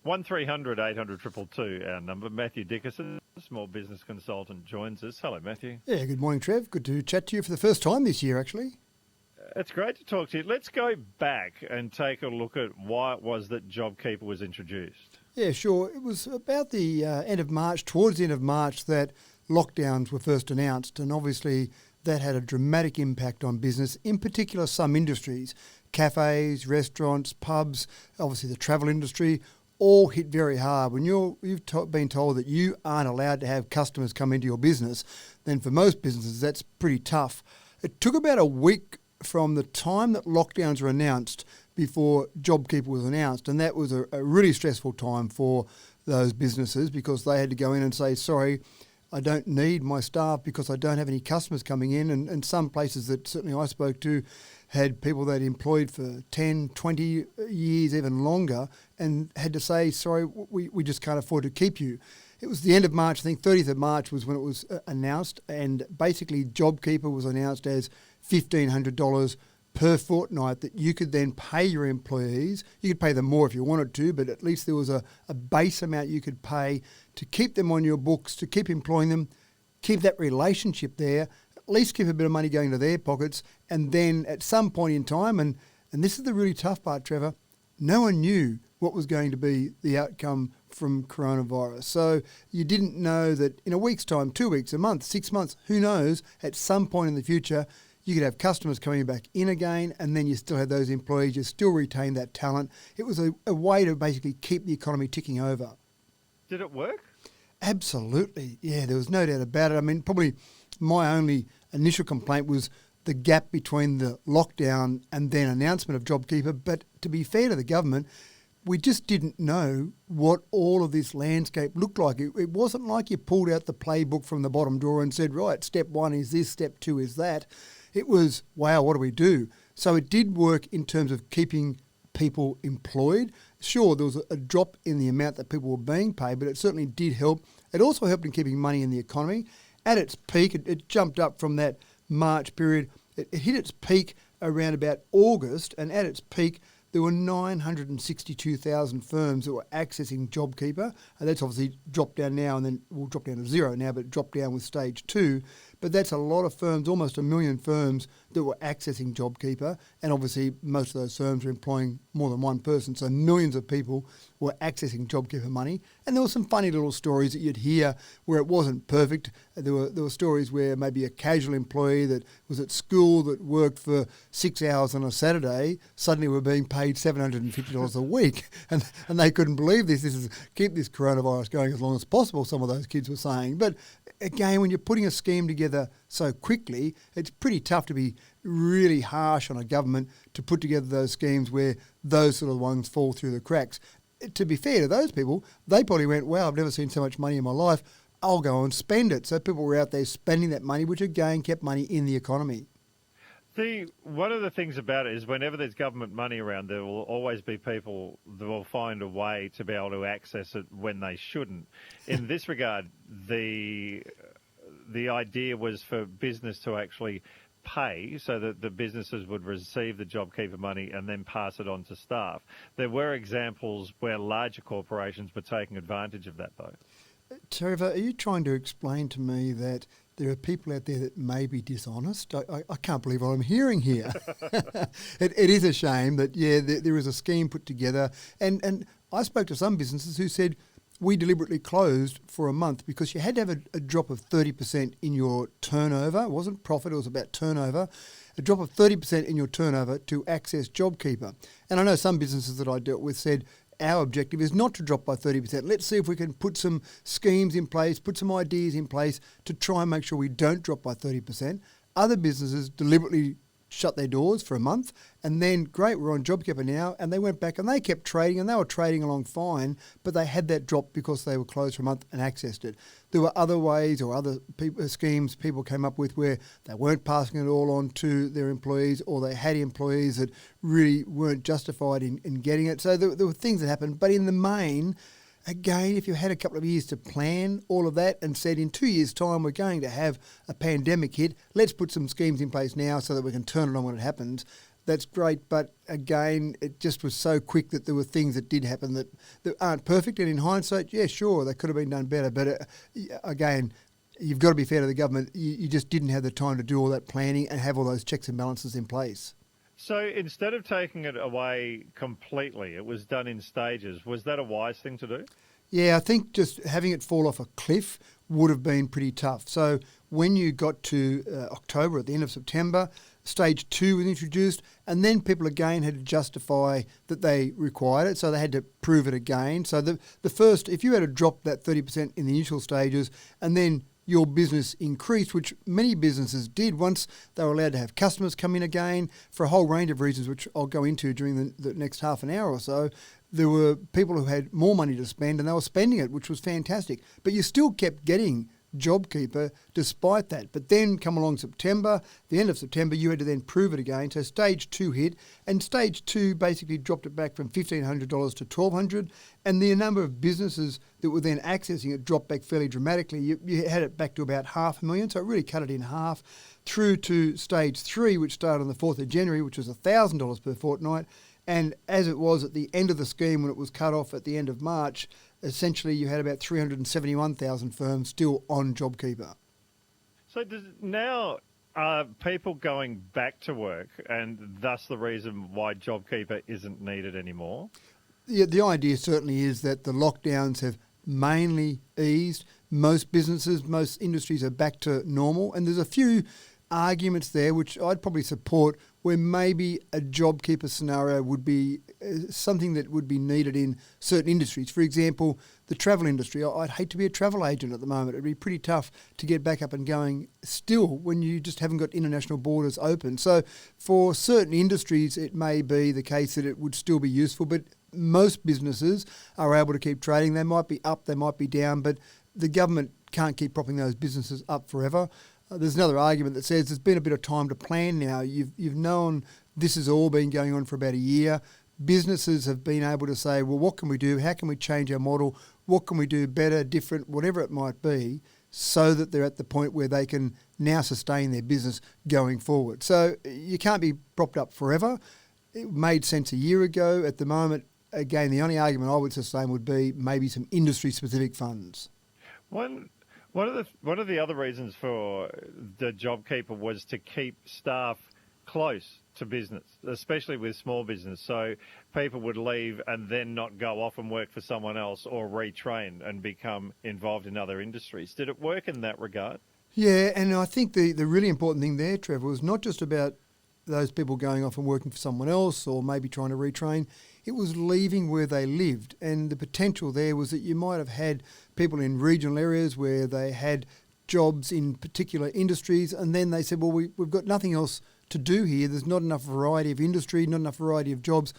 1300 800 222, our number. Matthew Dickerson, small business consultant, joins us. Hello, Matthew. Yeah, good morning, Trev. Good to chat to you for the first time this year, actually. It's great to talk to you. Let's go back and take a look at why it was that JobKeeper was introduced. Yeah, sure. It was about the end of March, towards the end of March, that lockdowns were first announced, and obviously that had a dramatic impact on business, in particular some industries, cafes, restaurants, pubs, obviously the travel industry, all hit very hard. When you've been told that you aren't allowed to have customers come into your business, then for most businesses that's pretty tough. It took about a week from the time that lockdowns were announced before JobKeeper was announced, and that was a really stressful time for those businesses because they had to go in and say, sorry, I don't need my staff because I don't have any customers coming in. And some places that certainly I spoke to had people they'd employed for 10, 20 years, even longer, and had to say, sorry, we just can't afford to keep you. It was the end of March, I think 30th of March was when it was announced, and basically JobKeeper was announced as $1,500 per fortnight that you could then pay your employees. You could pay them more if you wanted to, but at least there was a base amount you could pay to keep them on your books, to keep employing them, keep that relationship there, at least keep a bit of money going to their pockets, and then at some point in time, and this is the really tough part, Trevor, no one knew what was going to be the outcome from coronavirus. So you didn't know that in a week's time, 2 weeks, a month, 6 months, who knows, at some point in the future, you could have customers coming back in again, and then you still had those employees, you still retain that talent. It was a way to basically keep the economy ticking over. Did it work? Absolutely. Yeah, there was no doubt about it. I mean, probably my only initial complaint was the gap between the lockdown and then announcement of JobKeeper. But to be fair to the government, we just didn't know what all of this landscape looked like. It wasn't like you pulled out the playbook from the bottom drawer and said, right, step one is this, step two is that. It was, wow, what do we do? So it did work in terms of keeping people employed. Sure, there was a drop in the amount that people were being paid, but it certainly did help. It also helped in keeping money in the economy. At its peak, it jumped up from that March period. It hit its peak around about August, and at its peak, there were 962,000 firms that were accessing JobKeeper, and that's obviously dropped down now, and then will drop down to zero now, but it dropped down with stage 2. But that's a lot of firms, almost 1 million firms that were accessing JobKeeper, and obviously most of those firms are employing more than one person, so millions of people were accessing JobKeeper money. And there were some funny little stories that you'd hear where it wasn't perfect. There were stories where maybe a casual employee that was at school that worked for 6 hours on a Saturday suddenly were being paid $750 a week, and they couldn't believe this. This is keep this coronavirus going as long as possible, some of those kids were saying. But again, when you're putting a scheme together so quickly, it's pretty tough to be really harsh on a government to put together those schemes where those sort of ones fall through the cracks. To be fair to those people, they probably went, wow, I've never seen so much money in my life, I'll go and spend it. So people were out there spending that money, which again kept money in the economy. One of the things about it is whenever there's government money around, there will always be people that will find a way to be able to access it when they shouldn't. In this regard, the idea was for business to actually pay so that the businesses would receive the JobKeeper money and then pass it on to staff. There were examples where larger corporations were taking advantage of that, though. Trevor, are you trying to explain to me that there are people out there that may be dishonest? I can't believe what I'm hearing here. It is a shame that, yeah, there is a scheme put together. And I spoke to some businesses who said, we deliberately closed for a month because you had to have a drop of 30% in your turnover. It wasn't profit, it was about turnover. A drop of 30% in your turnover to access JobKeeper. And I know some businesses that I dealt with said, our objective is not to drop by 30%. Let's see if we can put some schemes in place, put some ideas in place to try and make sure we don't drop by 30%. Other businesses deliberately shut their doors for a month, and then, great, we're on JobKeeper now, and they went back and they kept trading, and they were trading along fine, but they had that drop because they were closed for a month and accessed it. There were other ways or other schemes people came up with where they weren't passing it all on to their employees, or they had employees that really weren't justified in getting it. So there were things that happened, but in the main, again, if you had a couple of years to plan all of that and said in 2 years' time we're going to have a pandemic hit, let's put some schemes in place now so that we can turn it on when it happens, that's great. But again, it just was so quick that there were things that did happen that aren't perfect. And in hindsight, yeah, sure, they could have been done better. But again, you've got to be fair to the government. You just didn't have the time to do all that planning and have all those checks and balances in place. So instead of taking it away completely, it was done in stages. Was that a wise thing to do? Yeah, I think just having it fall off a cliff would have been pretty tough. So when you got to October, at the end of September, stage 2 was introduced, and then people again had to justify that they required it, so they had to prove it again. So the first, if you had to drop that 30% in the initial stages, and then your business increased, which many businesses did once they were allowed to have customers come in again for a whole range of reasons, which I'll go into during the next half an hour or so. There were people who had more money to spend and they were spending it, which was fantastic. But you still kept getting JobKeeper despite that. But then come along September, the end of September, you had to then prove it again. So stage 2 hit, and stage 2 basically dropped it back from $1,500 to $1,200, and the number of businesses that were then accessing it dropped back fairly dramatically. You had it back to about 500,000, so it really cut it in half, through to stage 3, which started on the 4th of January, which was $1,000 per fortnight. And as it was at the end of the scheme when it was cut off at the end of March, essentially you had about 371,000 firms still on JobKeeper. So now are people going back to work, and thus the reason why JobKeeper isn't needed anymore? Yeah, the idea certainly is that the lockdowns have mainly eased. Most businesses, most industries are back to normal, and there's a few arguments there which I'd probably support, where maybe a JobKeeper scenario would be something that would be needed in certain industries. For example, the travel industry. I'd hate to be a travel agent at the moment. It'd be pretty tough to get back up and going still when you just haven't got international borders open. So for certain industries, it may be the case that it would still be useful, but most businesses are able to keep trading. They might be up, they might be down, but the government can't keep propping those businesses up forever. There's another argument that says there's been a bit of time to plan now. You've known this has all been going on for about a year. Businesses have been able to say, well, what can we do? How can we change our model? What can we do better, different, whatever it might be, so that they're at the point where they can now sustain their business going forward. So you can't be propped up forever. It made sense a year ago. At the moment, again, the only argument I would sustain would be maybe some industry-specific funds. One of the other reasons for the JobKeeper was to keep staff close to business, especially with small business, so people would leave and then not go off and work for someone else or retrain and become involved in other industries. Did it work in that regard? Yeah, and I think the really important thing there, Trevor, was not just about those people going off and working for someone else or maybe trying to retrain. It was leaving where they lived, and the potential there was that you might have had people in regional areas where they had jobs in particular industries, and then they said, well, we've got nothing else to do here. There's not enough variety of industry, not enough variety of jobs.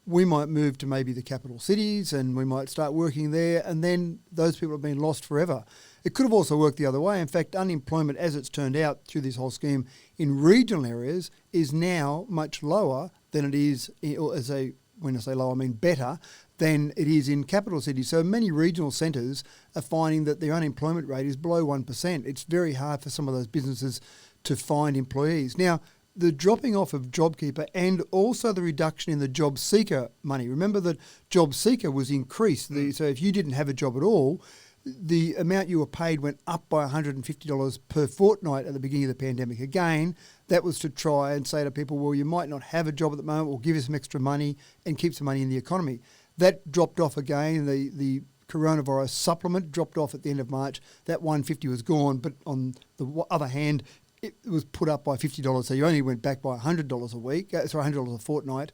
We might move to maybe the capital cities and we might start working there, and then those people have been lost forever. It could have also worked the other way. In fact, unemployment, as it's turned out through this whole scheme in regional areas, is now much lower than it is, when I say low, I mean better, than it is in capital cities. So many regional centres are finding that their unemployment rate is below 1%. It's very hard for some of those businesses to find employees. Now, the dropping off of JobKeeper and also the reduction in the job seeker money. Remember that job seeker was increased. So if you didn't have a job at all, the amount you were paid went up by $150 per fortnight at the beginning of the pandemic. Again, that was to try and say to people, well, you might not have a job at the moment, we'll give you some extra money and keep some money in the economy. That dropped off again. The coronavirus supplement dropped off at the end of March. That $150 was gone, but on the other hand, it was put up by $50, so you only went back by $100 a week, $100 a fortnight.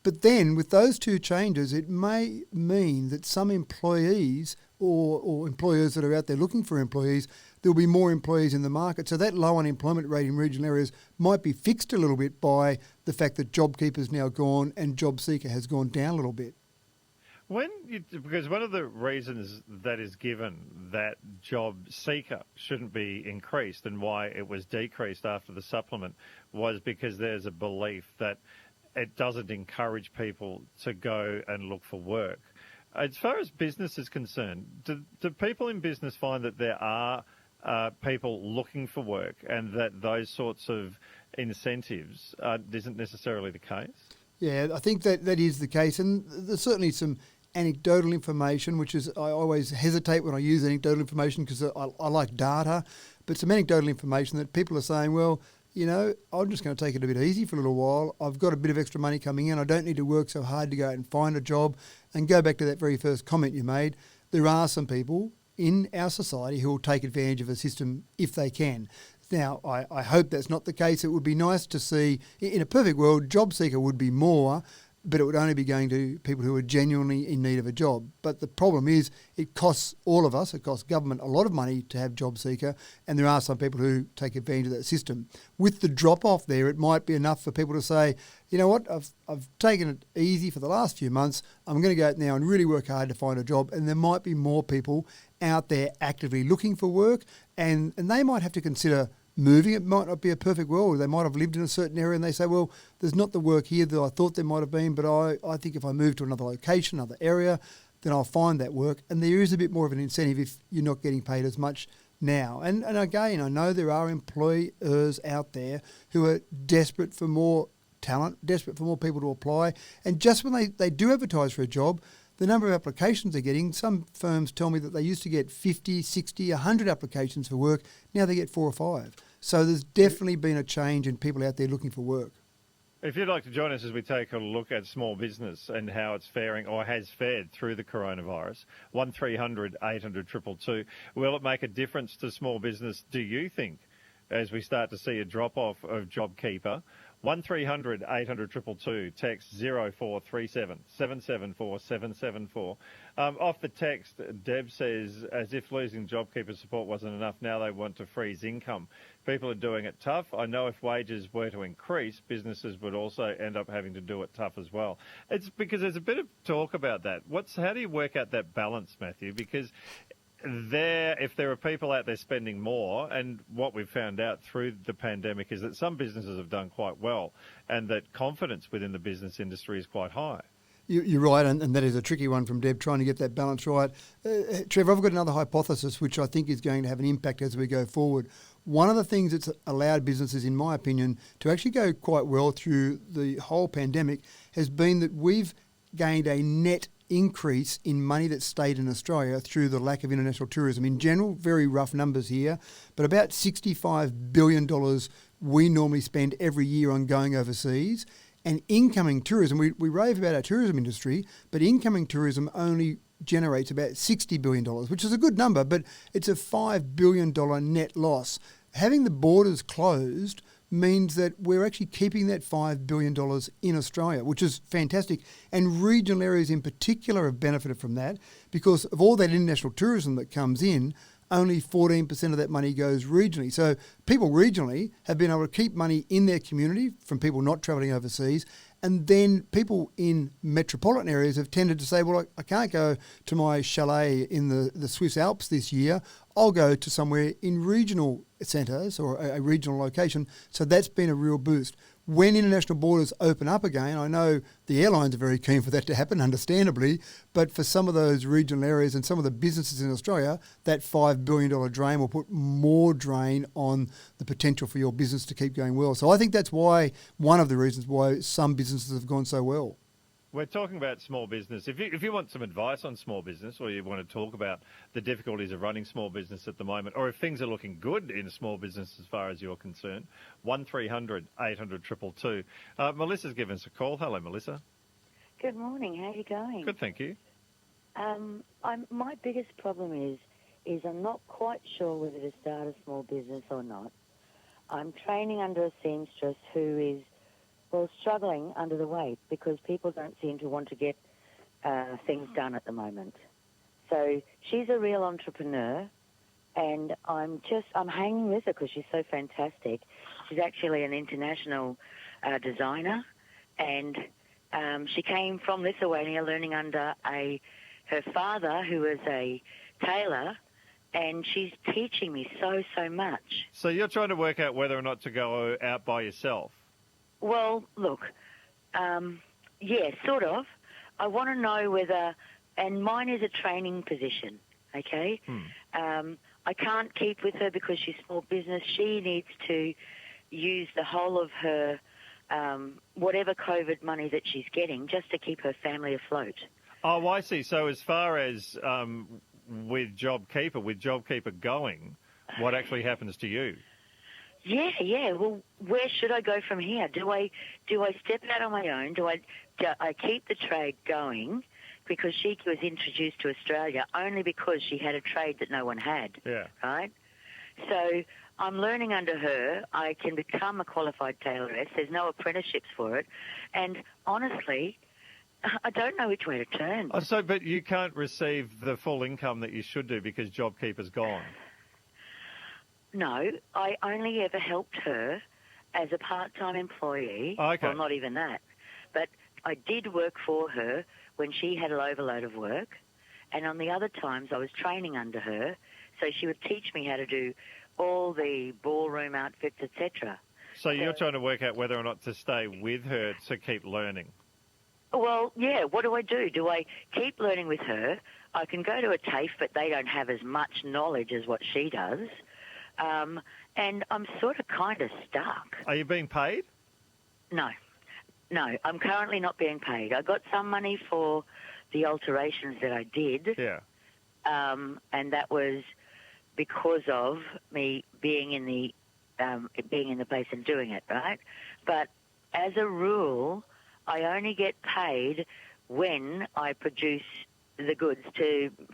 But then with those two changes, it may mean that some employees or employers that are out there looking for employees, there will be more employees in the market. So that low unemployment rate in regional areas might be fixed a little bit by the fact that JobKeeper is now gone and JobSeeker has gone down a little bit. Because one of the reasons that is given that job seeker shouldn't be increased and why it was decreased after the supplement was because there's a belief that it doesn't encourage people to go and look for work. As far as business is concerned, do people in business find that there are people looking for work and that those sorts of incentives isn't necessarily the case? Yeah, I think that is the case, and there's certainly some anecdotal information, which is I always hesitate when I use anecdotal information because I like data, but some anecdotal information that people are saying, well, I'm just going to take it a bit easy for a little while. I've got a bit of extra money coming in. I don't need to work so hard to go out and find a job. And go back to that very first comment you made. There are some people in our society who will take advantage of a system if they can. Now, I hope that's not the case. It would be nice to see, in a perfect world, JobSeeker would be more, but it would only be going to people who are genuinely in need of a job. But the problem is it costs all of us, it costs government a lot of money to have JobSeeker, and there are some people who take advantage of that system. With the drop-off there, it might be enough for people to say, you know what, I've taken it easy for the last few months, I'm going to go out now and really work hard to find a job, and there might be more people out there actively looking for work, and they might have to consider moving. It might not be a perfect world. They might have lived in a certain area and they say, well, there's not the work here that I thought there might have been, but I think if I move to another location, another area, then I'll find that work. And there is a bit more of an incentive if you're not getting paid as much now. And again, I know there are employers out there who are desperate for more talent, desperate for more people to apply. And just when they do advertise for a job, the number of applications they're getting, some firms tell me that they used to get 50, 60, 100 applications for work. Now they get 4 or 5. So there's definitely been a change in people out there looking for work. If you'd like to join us as we take a look at small business and how it's faring or has fared through the coronavirus, 1300 800 222. Will it make a difference to small business, do you think, as we start to see a drop-off of JobKeeper? 1300 800 222, text 0437 774 774. Off the text, Deb says, as if losing JobKeeper support wasn't enough, now they want to freeze income. People are doing it tough. I know if wages were to increase, businesses would also end up having to do it tough as well. It's because there's a bit of talk about that. How do you work out that balance, Matthew? Because if there are people out there spending more, and what we've found out through the pandemic is that some businesses have done quite well and that confidence within the business industry is quite high. You're right, and that is a tricky one from Deb, trying to get that balance right. Trevor, I've got another hypothesis which I think is going to have an impact as we go forward. One of the things that's allowed businesses, in my opinion, to actually go quite well through the whole pandemic has been that we've gained a net increase in money that stayed in Australia through the lack of international tourism. In general, very rough numbers here, but about $65 billion we normally spend every year on going overseas. And incoming tourism, we rave about our tourism industry, but incoming tourism only generates about $60 billion, which is a good number, but it's a $5 billion net loss. Having the borders closed means that we're actually keeping that $5 billion in Australia, which is fantastic. And regional areas in particular have benefited from that because of all that international tourism that comes in, only 14% of that money goes regionally. So people regionally have been able to keep money in their community from people not travelling overseas. And then people in metropolitan areas have tended to say, well, I can't go to my chalet in the Swiss Alps this year. I'll go to somewhere in regional centres or a regional location. So that's been a real boost. When international borders open up again, I know the airlines are very keen for that to happen, understandably, but for some of those regional areas and some of the businesses in Australia, that $5 billion drain will put more drain on the potential for your business to keep going well. So I think that's one of the reasons why some businesses have gone so well. We're talking about small business. If you want some advice on small business, or you want to talk about the difficulties of running small business at the moment, or if things are looking good in small business as far as you're concerned, 1300 800 222. Melissa's given us a call. Hello, Melissa. Good morning. How are you going? Good, thank you. My biggest problem is I'm not quite sure whether to start a small business or not. I'm training under a seamstress who is struggling under the weight because people don't seem to want to get things done at the moment. So she's a real entrepreneur, and I'm hanging with her because she's so fantastic. She's actually an international designer, and she came from Lithuania learning under her father, who was a tailor, and she's teaching me so much. So you're trying to work out whether or not to go out by yourself? Well, look, yeah, sort of. I want to know whether, and mine is a training position, okay? I can't keep with her because she's small business. She needs to use the whole of her whatever COVID money that she's getting just to keep her family afloat. Oh, I see. So as far as with JobKeeper going, what actually happens to you? Yeah. Well, where should I go from here? Do I step out on my own? Do I keep the trade going? Because she was introduced to Australia only because she had a trade that no one had. Yeah. Right? So I'm learning under her. I can become a qualified tailoress. There's no apprenticeships for it. And honestly, I don't know which way to turn. Oh, but you can't receive the full income that you should do because JobKeeper's gone. No, I only ever helped her as a part-time employee. Oh, okay. Well, not even that. But I did work for her when she had an overload of work. And on the other times, I was training under her. So she would teach me how to do all the ballroom outfits, etc. So you're trying to work out whether or not to stay with her to keep learning. Well, yeah, what do I do? Do I keep learning with her? I can go to a TAFE, but they don't have as much knowledge as what she does. And I'm sort of kind of stuck. Are you being paid? No, I'm currently not being paid. I got some money for the alterations that I did. Yeah. And that was because of me being in the place and doing it, right? But as a rule, I only get paid when I produce the goods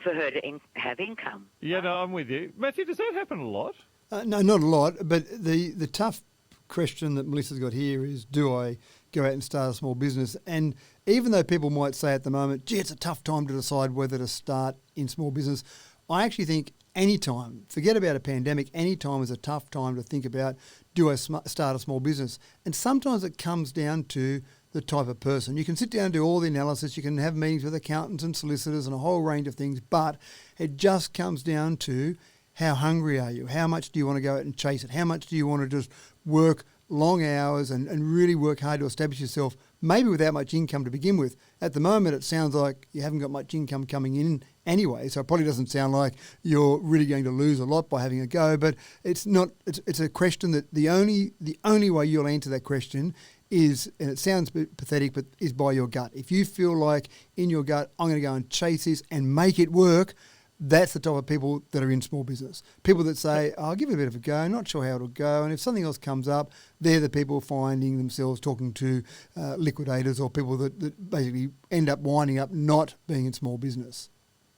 for her to have income. Yeah, no, I'm with you. Matthew, does that happen a lot? No, not a lot. But the tough question that Melissa's got here is, do I go out and start a small business? And even though people might say at the moment, gee, it's a tough time to decide whether to start in small business, I actually think any time, forget about a pandemic, any time is a tough time to think about, do I start a small business? And sometimes it comes down to the type of person. You can sit down and do all the analysis, you can have meetings with accountants and solicitors and a whole range of things, but it just comes down to how hungry are you? How much do you want to go out and chase it? How much do you want to just work long hours and really work hard to establish yourself, maybe without much income to begin with? At the moment, it sounds like you haven't got much income coming in anyway, so it probably doesn't sound like you're really going to lose a lot by having a go, but it's not. It's a question that the only way you'll answer that question is, and it sounds a bit pathetic, but is by your gut. If you feel like in your gut, I'm going to go and chase this and make it work, that's the type of people that are in small business. People that say, I'll give it a bit of a go, not sure how it'll go, and if something else comes up, they're the people finding themselves talking to liquidators or people that basically end up winding up not being in small business.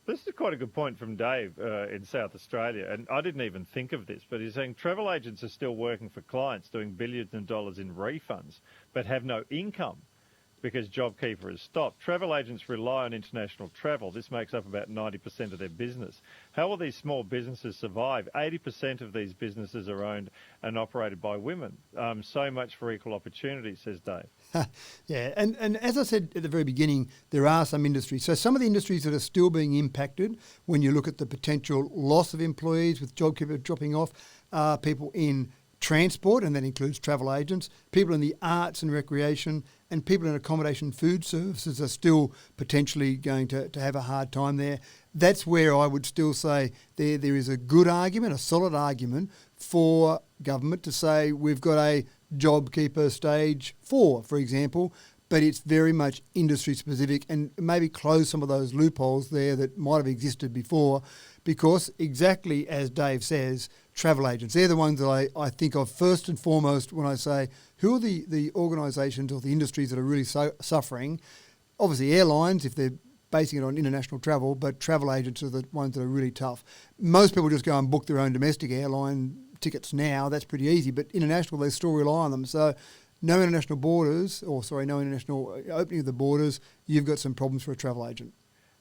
This is quite a good point from Dave in South Australia, and I didn't even think of this, but he's saying travel agents are still working for clients doing billions of dollars in refunds, but have no income because JobKeeper has stopped. Travel agents rely on international travel. This makes up about 90% of their business. How will these small businesses survive? 80% of these businesses are owned and operated by women. So much for equal opportunity, says Dave. Yeah, and as I said at the very beginning, there are some industries. So some of the industries that are still being impacted when you look at the potential loss of employees with JobKeeper dropping off are people in transport, and that includes travel agents, people in the arts and recreation, and people in accommodation food services are still potentially going to have a hard time there. That's where I would still say there is a good argument, a solid argument for government to say we've got a JobKeeper stage 4, for example, but it's very much industry specific, and maybe close some of those loopholes there that might have existed before, because exactly as Dave says, travel agents, they're the ones that I think of first and foremost when I say who are the organisations or the industries that are really suffering. Obviously airlines, if they're basing it on international travel, but travel agents are the ones that are really tough. Most people just go and book their own domestic airline tickets now, that's pretty easy, but international, they still rely on them. So no international opening of the borders, you've got some problems for a travel agent.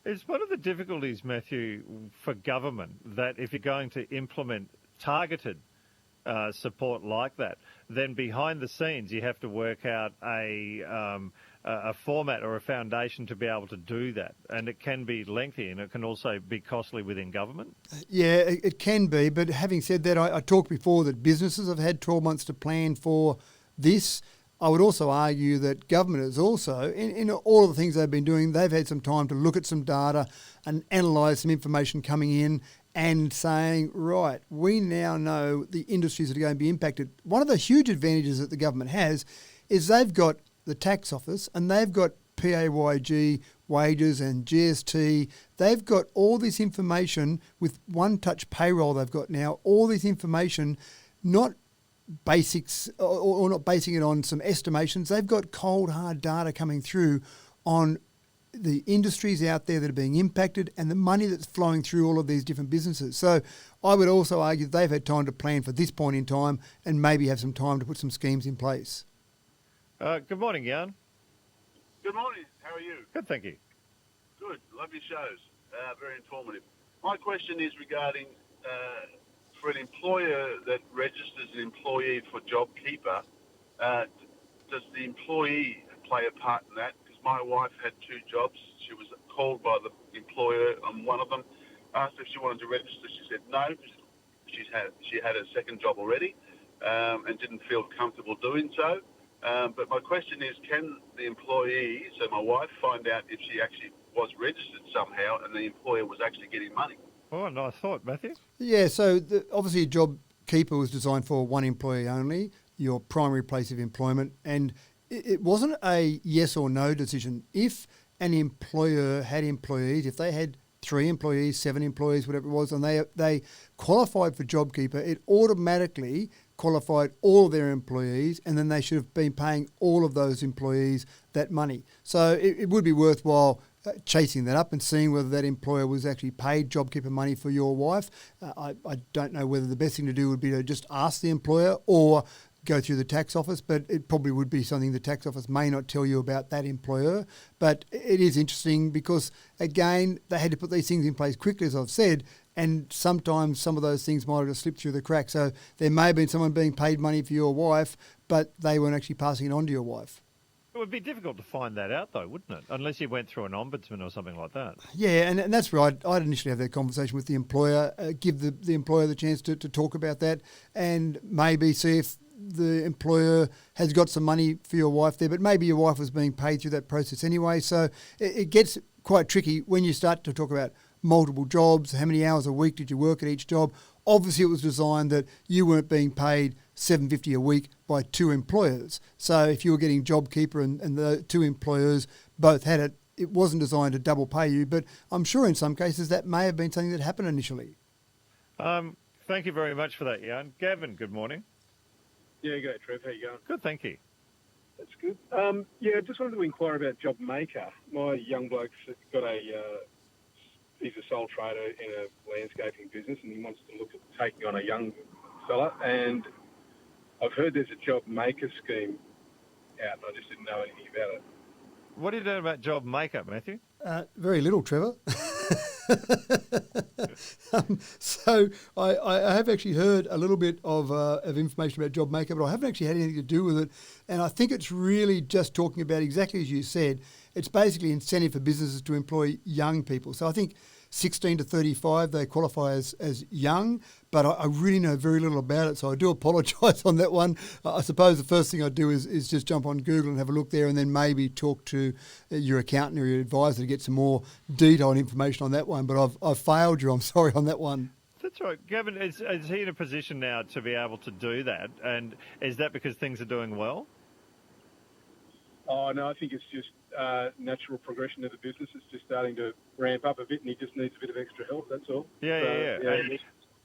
It's one of the difficulties, Matthew, for government, that if you're going to implement targeted support like that, then behind the scenes you have to work out a format or a foundation to be able to do that. And it can be lengthy, and it can also be costly within government. Yeah, it can be. But having said that, I talked before that businesses have had 12 months to plan for this. I would also argue that government is also, in all of the things they've been doing, they've had some time to look at some data and analyse some information coming in and saying, right, we now know the industries that are going to be impacted. One of the huge advantages that the government has is they've got the tax office and they've got PAYG, wages and GST. They've got all this information with one-touch payroll they've got now, all this information, not basics or not basing it on some estimations. They've got cold, hard data coming through on the industries out there that are being impacted and the money that's flowing through all of these different businesses. So I would also argue that they've had time to plan for this point in time and maybe have some time to put some schemes in place. Good morning, Jan. Good morning. How are you? Good, thank you. Good. Love your shows. Very informative. My question is regarding for an employer that registers an employee for JobKeeper, does the employee play a part in that? Because my wife had 2 jobs. She was called by the employer on one of them, asked if she wanted to register. She said no, because she had a second job already and didn't feel comfortable doing so. But my question is, can the employee, so my wife, find out if she actually was registered somehow and the employer was actually getting money? Oh, nice thought, Matthew. Yeah, so obviously JobKeeper was designed for one employee only, your primary place of employment, and it wasn't a yes or no decision. If an employer had employees, if they had 3 employees, 7 employees, whatever it was, and they qualified for JobKeeper, it automatically qualified all their employees, and then they should have been paying all of those employees that money. So it would be worthwhile chasing that up and seeing whether that employer was actually paid JobKeeper money for your wife. I don't know whether the best thing to do would be to just ask the employer or go through the tax office, but it probably would be something the tax office may not tell you about that employer. But it is interesting because, again, they had to put these things in place quickly, as I've said, and sometimes some of those things might have just slipped through the cracks. So there may have been someone being paid money for your wife, but they weren't actually passing it on to your wife. It would be difficult to find that out, though, wouldn't it? Unless you went through an ombudsman or something like that. Yeah, and that's right. I'd initially have that conversation with the employer, give the employer the chance to talk about that, and maybe see if the employer has got some money for your wife there, but maybe your wife was being paid through that process anyway. So it gets quite tricky when you start to talk about multiple jobs, how many hours a week did you work at each job. Obviously, it was designed that you weren't being paid $7.50 a week by 2 employers. So if you were getting JobKeeper and the 2 employers both had it, it wasn't designed to double pay you. But I'm sure in some cases that may have been something that happened initially. Thank you very much for that, Jan. Gavin, good morning. Yeah, go, Trev. How you going? Good, thank you. That's good. Yeah, just wanted to inquire about JobMaker. My young bloke's got he's a sole trader in a landscaping business, and he wants to look at taking on a young fella. And I've heard there's a JobMaker scheme out, and I just didn't know anything about it. What are you doing about JobMaker, Matthew? Very little, Trevor. So I have actually heard a little bit of information about JobMaker, but I haven't actually had anything to do with it. And I think it's really just talking about exactly as you said. It's basically incentive for businesses to employ young people. So I think 16 to 35, they qualify as young, but I really know very little about it, so I do apologise on that one. I suppose the first thing I'd do is just jump on Google and have a look there, and then maybe talk to your accountant or your advisor to get some more detailed information on that one, but I've failed you, I'm sorry on that one. That's right. Gavin, is he in a position now to be able to do that, and is that because things are doing well? Oh, no, I think it's just natural progression of the business. It's just starting to ramp up a bit, and he just needs a bit of extra help, that's all. Yeah. It's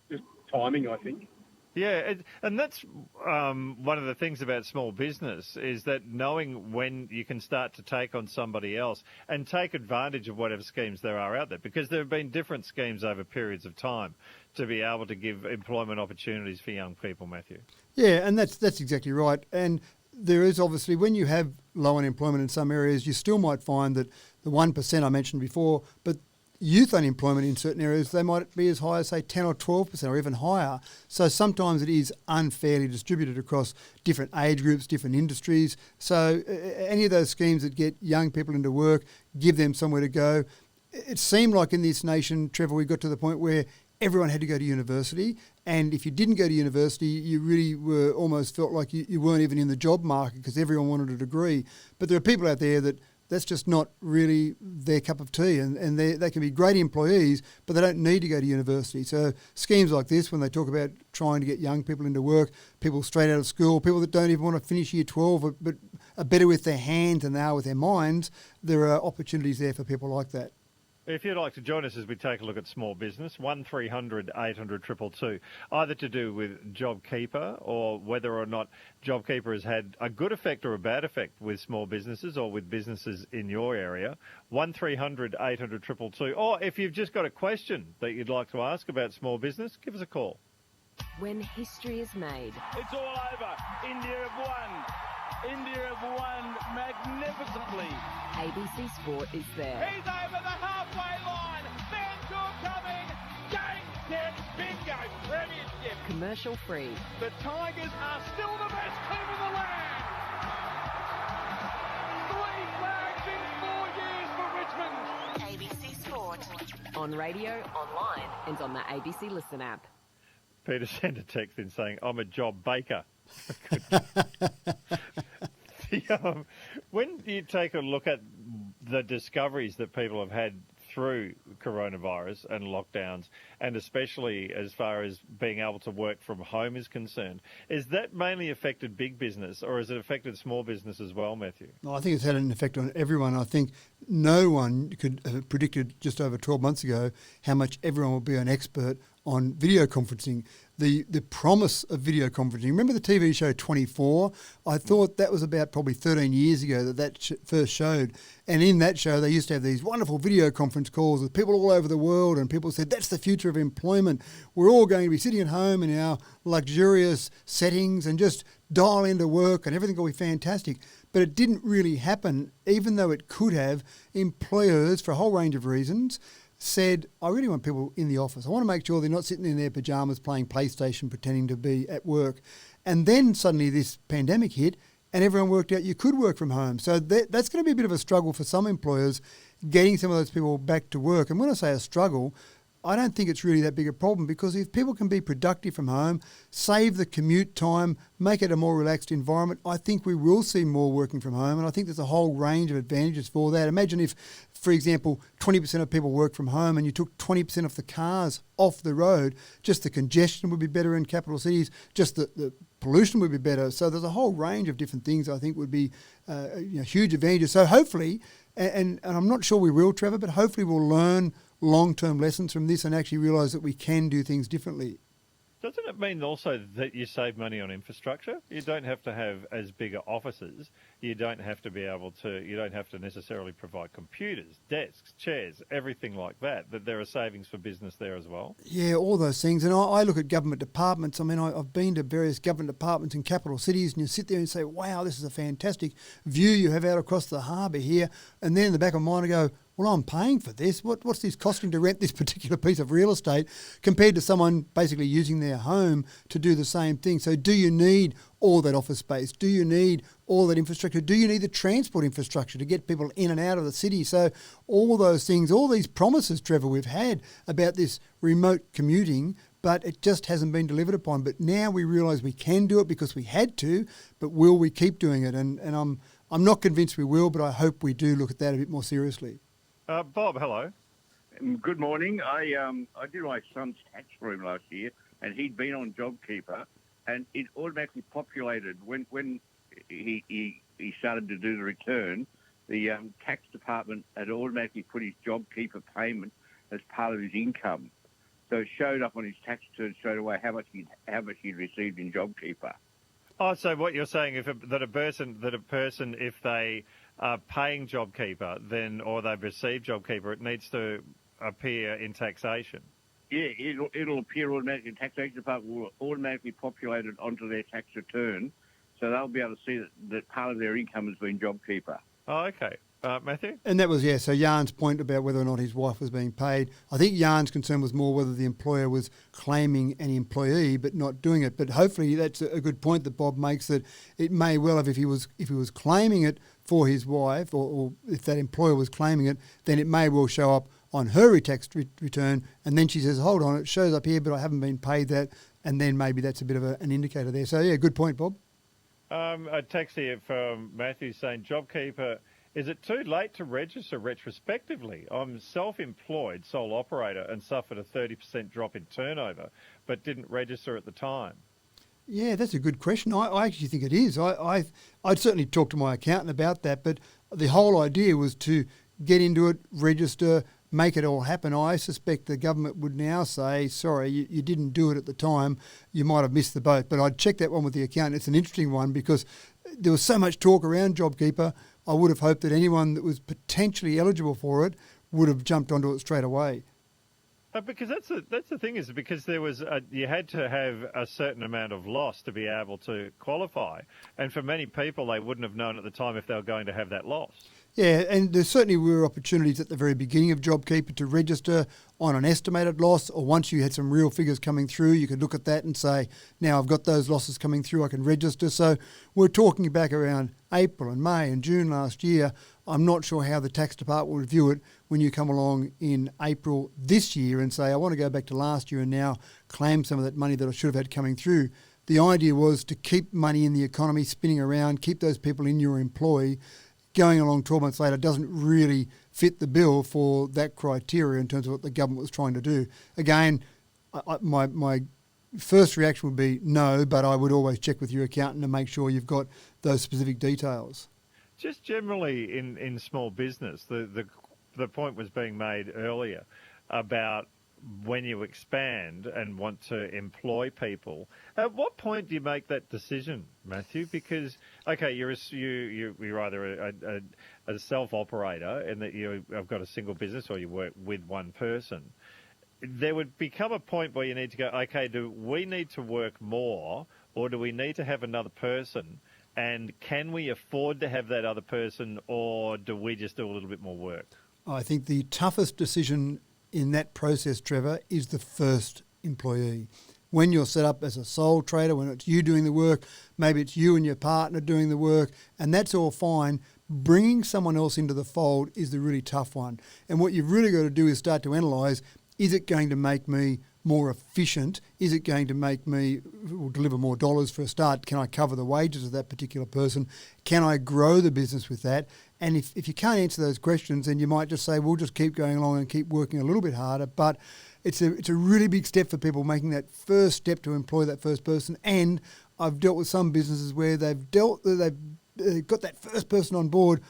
just timing, I think. Yeah, and that's one of the things about small business is that knowing when you can start to take on somebody else and take advantage of whatever schemes there are out there, because there have been different schemes over periods of time to be able to give employment opportunities for young people, Matthew. Yeah, and that's exactly right. And there is obviously, when you have low unemployment in some areas, you still might find that the 1% I mentioned before, but youth unemployment in certain areas, they might be as high as, say, 10 or 12% or even higher. So sometimes it is unfairly distributed across different age groups, different industries. So any of those schemes that get young people into work, give them somewhere to go. It seemed like in this nation, Trevor, we got to the point where everyone had to go to university, and if you didn't go to university, you really were almost felt like you weren't even in the job market because everyone wanted a degree. But there are people out there that that's just not really their cup of tea. And they can be great employees, but they don't need to go to university. So schemes like this, when they talk about trying to get young people into work, people straight out of school, people that don't even want to finish year 12 but are better with their hands than they are with their minds, there are opportunities there for people like that. If you'd like to join us as we take a look at small business, 1300 800 222, either to do with JobKeeper or whether or not JobKeeper has had a good effect or a bad effect with small businesses or with businesses in your area, 1300 800 222. Or if you've just got a question that you'd like to ask about small business, give us a call. When history is made. It's all over. India have won. India have won magnificently. ABC Sport is there. He's over the halfway line. Vancouver coming. Game, set, bingo. Premiership. Commercial free. The Tigers are still the best team in the land. 3 flags in 4 years for Richmond. ABC Sport. On radio, online, and on the ABC Listen app. Peter sent a text in saying, I'm a job baker. When you take a look at the discoveries that people have had through coronavirus and lockdowns, and especially as far as being able to work from home is concerned, is that mainly affected big business or has it affected small business as well, Matthew? Well, I think it's had an effect on everyone. I think no one could have predicted just over 12 months ago how much everyone will be an expert on video conferencing. The promise of video conferencing. Remember the TV show 24? I thought that was about probably 13 years ago that first showed. And in that show, they used to have these wonderful video conference calls with people all over the world, and people said, that's the future of employment. We're all going to be sitting at home in our luxurious settings and just dial into work and everything will be fantastic. But it didn't really happen, even though it could have. Employers, for a whole range of reasons, said, I really want people in the office. I want to make sure they're not sitting in their pyjamas playing PlayStation, pretending to be at work. And then suddenly this pandemic hit and everyone worked out you could work from home. So that's going to be a bit of a struggle for some employers, getting some of those people back to work. And when I say a struggle, I don't think it's really that big a problem, because if people can be productive from home, save the commute time, make it a more relaxed environment, I think we will see more working from home. And I think there's a whole range of advantages for that. Imagine if, for example, 20% of people work from home and you took 20% of the cars off the road, just the congestion would be better in capital cities, just the pollution would be better. So there's a whole range of different things I think would be huge advantages. So hopefully, and I'm not sure we will, Trevor, but hopefully we'll learn long-term lessons from this and actually realise that we can do things differently. Doesn't it mean also that you save money on infrastructure? You don't have to have as bigger offices. You don't have to be able to, you don't have to necessarily provide computers, desks, chairs, everything like that, that there are savings for business there as well. Yeah, all those things. And I look at government departments. I mean, I've been to various government departments in capital cities, and you sit there and say, wow, this is a fantastic view you have out across the harbour here. And then in the back of my mind I go, well, I'm paying for this. What's this costing to rent this particular piece of real estate compared to someone basically using their home to do the same thing? So do you need all that office space? Do you need all that infrastructure? Do you need the transport infrastructure to get people in and out of the city? So all those things, all these promises, Trevor, we've had about this remote commuting, but it just hasn't been delivered upon. But now we realise we can do it because we had to, but will we keep doing it? And I'm not convinced we will, but I hope we do look at that a bit more seriously. Bob, hello. Good morning. I did my son's tax for him last year, and he'd been on JobKeeper, and it automatically populated when he started to do the return. The tax department had automatically put his JobKeeper payment as part of his income, so it showed up on his tax return straight away how much he'd received in JobKeeper. Oh, so what you're saying that a person if they are paying JobKeeper then or they've received JobKeeper, it needs to appear in taxation. Yeah, it'll appear automatically. The taxation department will automatically populate it onto their tax return, so they'll be able to see that part of their income has been JobKeeper. Oh, okay. Matthew? And that was, so Jan's point about whether or not his wife was being paid. I think Jan's concern was more whether the employer was claiming an employee but not doing it. But hopefully that's a good point that Bob makes, that it may well have, if he was claiming it for his wife, or if that employer was claiming it, then it may well show up on her tax return, and then she says, hold on, it shows up here but I haven't been paid that, and then maybe that's a bit of an indicator there. So, yeah, good point, Bob. A text here from Matthew saying JobKeeper is it too late to register retrospectively? I'm self-employed, sole operator, and suffered a 30% drop in turnover, but didn't register at the time. Yeah, that's a good question. I actually think it is. I'd certainly talk to my accountant about that, but the whole idea was to get into it, register, make it all happen. I suspect the government would now say, sorry, you didn't do it at the time, you might have missed the boat. But I'd check that one with the accountant. It's an interesting one because there was so much talk around JobKeeper. I would have hoped that anyone that was potentially eligible for it would have jumped onto it straight away. Because that's the thing, is because there was you had to have a certain amount of loss to be able to qualify, and for many people they wouldn't have known at the time if they were going to have that loss. Yeah, and there certainly were opportunities at the very beginning of JobKeeper to register on an estimated loss, or once you had some real figures coming through, you could look at that and say, now I've got those losses coming through, I can register. So we're talking back around April and May and June last year. I'm not sure how the tax department will review it when you come along in April this year and say, I want to go back to last year and now claim some of that money that I should have had coming through. The idea was to keep money in the economy spinning around, keep those people in your employ. Going along 12 months later doesn't really fit the bill for that criteria in terms of what the government was trying to do. Again, my first reaction would be no, but I would always check with your accountant to make sure you've got those specific details. Just generally in small business, the point was being made earlier about when you expand and want to employ people. At what point do you make that decision, Matthew? Because, okay, you're either a self-operator and that you've got a single business, or you work with one person. There would become a point where you need to go, okay, do we need to work more, or do we need to have another person? And can we afford to have that other person, or do we just do a little bit more work? I think the toughest decision in that process, Trevor, is the first employee. When you're set up as a sole trader, when it's you doing the work, maybe it's you and your partner doing the work, and that's all fine. Bringing someone else into the fold is the really tough one. And what you've really got to do is start to analyse, is it going to make me more efficient? Is it going to make me deliver more dollars for a start? Can I cover the wages of that particular person? Can I grow the business with that? And if you can't answer those questions, then you might just say, we'll just keep going along and keep working a little bit harder. But it's a really big step for people making that first step to employ that first person. And I've dealt with some businesses where they've got that first person on board,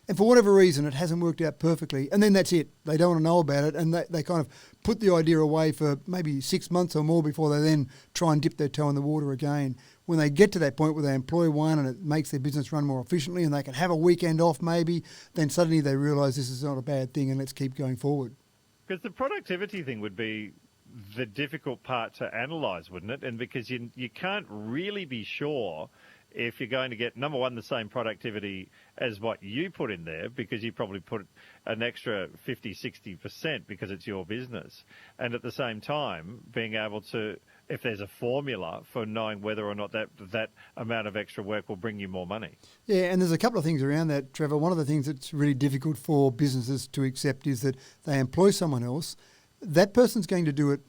and for whatever reason, it hasn't worked out perfectly. And then that's it. They don't want to know about it, and they kind of put the idea away for maybe 6 months or more before they then try and dip their toe in the water again. When they get to that point where they employ one and it makes their business run more efficiently and they can have a weekend off maybe, then suddenly they realise this is not a bad thing and let's keep going forward. Because the productivity thing would be the difficult part to analyse, wouldn't it? And because you can't really be sure if you're going to get, number one, the same productivity as what you put in there, because you probably put an extra 50, 60% because it's your business. And at the same time, being able to, if there's a formula for knowing whether or not that amount of extra work will bring you more money. Yeah, and there's a couple of things around that, Trevor. One of the things that's really difficult for businesses to accept is that they employ someone else. That person's going to do it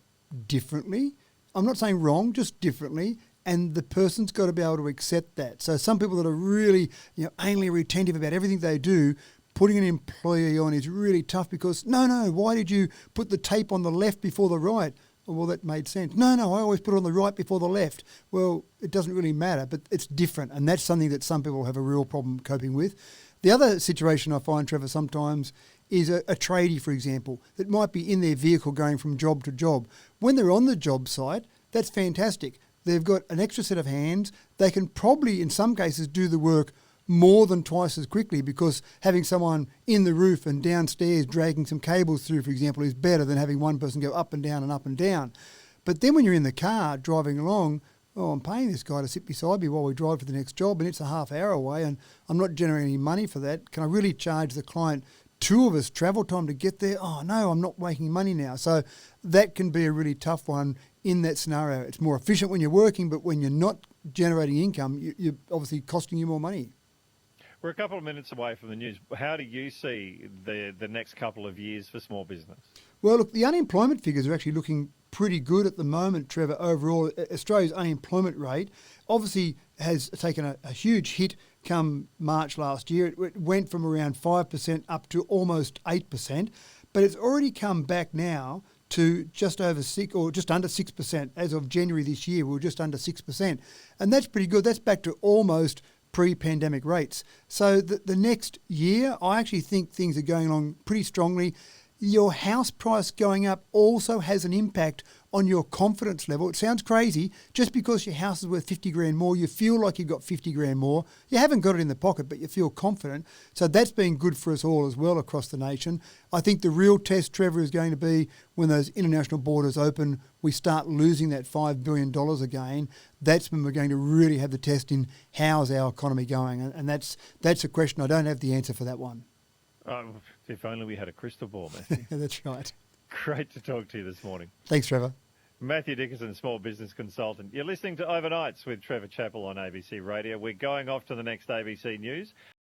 differently. I'm not saying wrong, just differently. And the person's got to be able to accept that. So some people that are really, anally retentive about everything they do, putting an employee on is really tough because, no, why did you put the tape on the left before the right? Oh, well, that made sense. No, I always put it on the right before the left. Well, it doesn't really matter, but it's different. And that's something that some people have a real problem coping with. The other situation I find, Trevor, sometimes is a tradie, for example, that might be in their vehicle going from job to job. When they're on the job site, that's fantastic. They've got an extra set of hands. They can probably, in some cases, do the work more than twice as quickly because having someone in the roof and downstairs dragging some cables through, for example, is better than having one person go up and down and up and down. But then when you're in the car driving along, I'm paying this guy to sit beside me while we drive to the next job and it's a half hour away and I'm not generating any money for that. Can I really charge the client 2 of us travel time to get there? Oh, no, I'm not making money now. So that can be a really tough one in that scenario. It's more efficient when you're working, but when you're not generating income, you're obviously costing you more money. We're a couple of minutes away from the news. How do you see the next couple of years for small business? Well, look, the unemployment figures are actually looking pretty good at the moment, Trevor. Overall, Australia's unemployment rate obviously has taken a huge hit come March last year. It went from around 5% up to almost 8%, but it's already come back now to just over 6 or just under 6%. As of January this year, we were just under 6%. And that's pretty good. That's back to almost pre-pandemic rates. So the next year, I actually think things are going along pretty strongly. Your house price going up also has an impact on your confidence level. It sounds crazy. Just because your house is worth 50 grand more, you feel like you've got 50 grand more. You haven't got it in the pocket, but you feel confident. So that's been good for us all as well across the nation. I think the real test, Trevor, is going to be when those international borders open, we start losing that $5 billion again. That's when we're going to really have the test in how's our economy going. And that's a question. I don't have the answer for that one. If only we had a crystal ball, Matthew. That's right. Great to talk to you this morning. Thanks, Trevor. Matthew Dickinson, small business consultant. You're listening to Overnights with Trevor Chappell on ABC Radio. We're going off to the next ABC News.